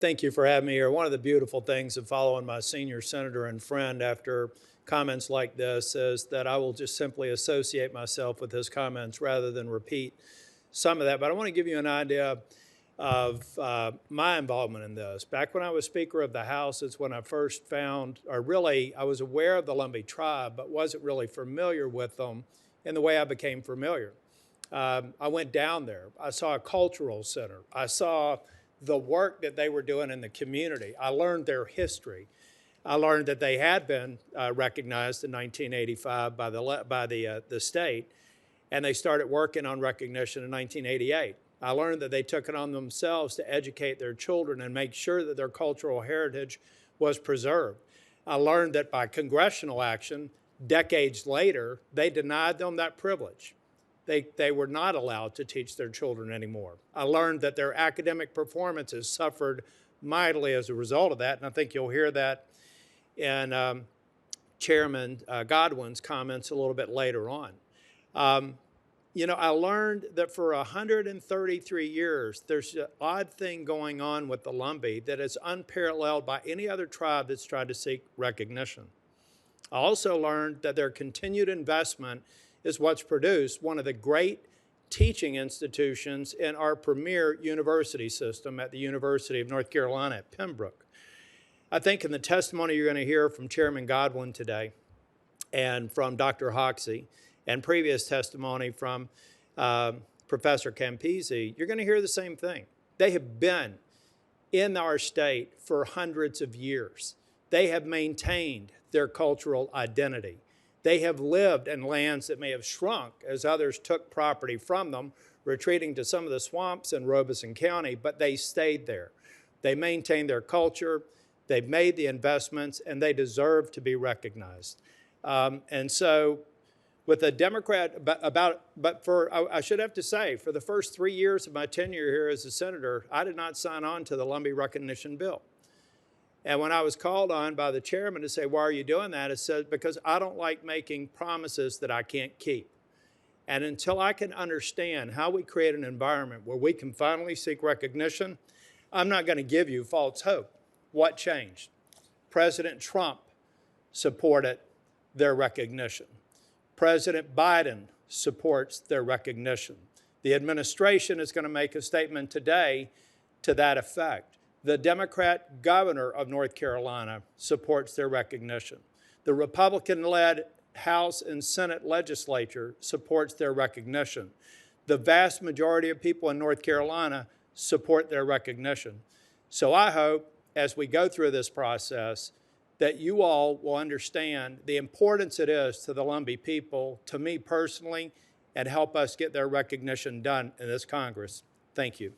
Thank you for having me here. One of the beautiful things of following my senior senator and friend after comments like this is that I will just simply associate myself with his comments rather than repeat some of that. But I want to give you an idea of my involvement in this. Back when I was Speaker of the House, it's when I first found, or really, I was aware of the Lumbee tribe, but wasn't really familiar with them in the way I became familiar. I went down there. I saw a cultural center. I saw the work that they were doing in the community. I learned their history. I learned that they had been recognized in 1985 by the state, and they started working on recognition in 1988. I learned that they took it on themselves to educate their children and make sure that their cultural heritage was preserved. I learned that by congressional action, decades later, they denied them that privilege. They were not allowed to teach their children anymore. I learned that their academic performances suffered mightily as a result of that, and I think you'll hear that in Chairman Godwin's comments a little bit later on. I learned that for 133 years, there's an odd thing going on with the Lumbee that is unparalleled by any other tribe that's tried to seek recognition. I also learned that their continued investment is what's produced one of the great teaching institutions in our premier university system at the University of North Carolina at Pembroke. I think in the testimony you're going to hear from Chairman Godwin today and from Dr. Hoxie and previous testimony from Professor Campisi, you're going to hear the same thing. They have been in our state for hundreds of years. They have maintained their cultural identity. They have lived in lands that may have shrunk as others took property from them, retreating to some of the swamps in Robeson County, but they stayed there. They maintained their culture, they've made the investments, and they deserve to be recognized. And so with a Democrat, I should have to say, for the first 3 years of my tenure here as a senator, I did not sign on to the Lumbee recognition bill. And when I was called on by the chairman to say, why are you doing that? I said, because I don't like making promises that I can't keep. And until I can understand how we create an environment where we can finally seek recognition, I'm not going to give you false hope. What changed? President Trump supported their recognition. President Biden supports their recognition. The administration is going to make a statement today to that effect. The Democrat governor of North Carolina supports their recognition. The Republican-led House and Senate legislature supports their recognition. The vast majority of people in North Carolina support their recognition. So I hope, as we go through this process, that you all will understand the importance it is to the Lumbee people, to me personally, and help us get their recognition done in this Congress. Thank you.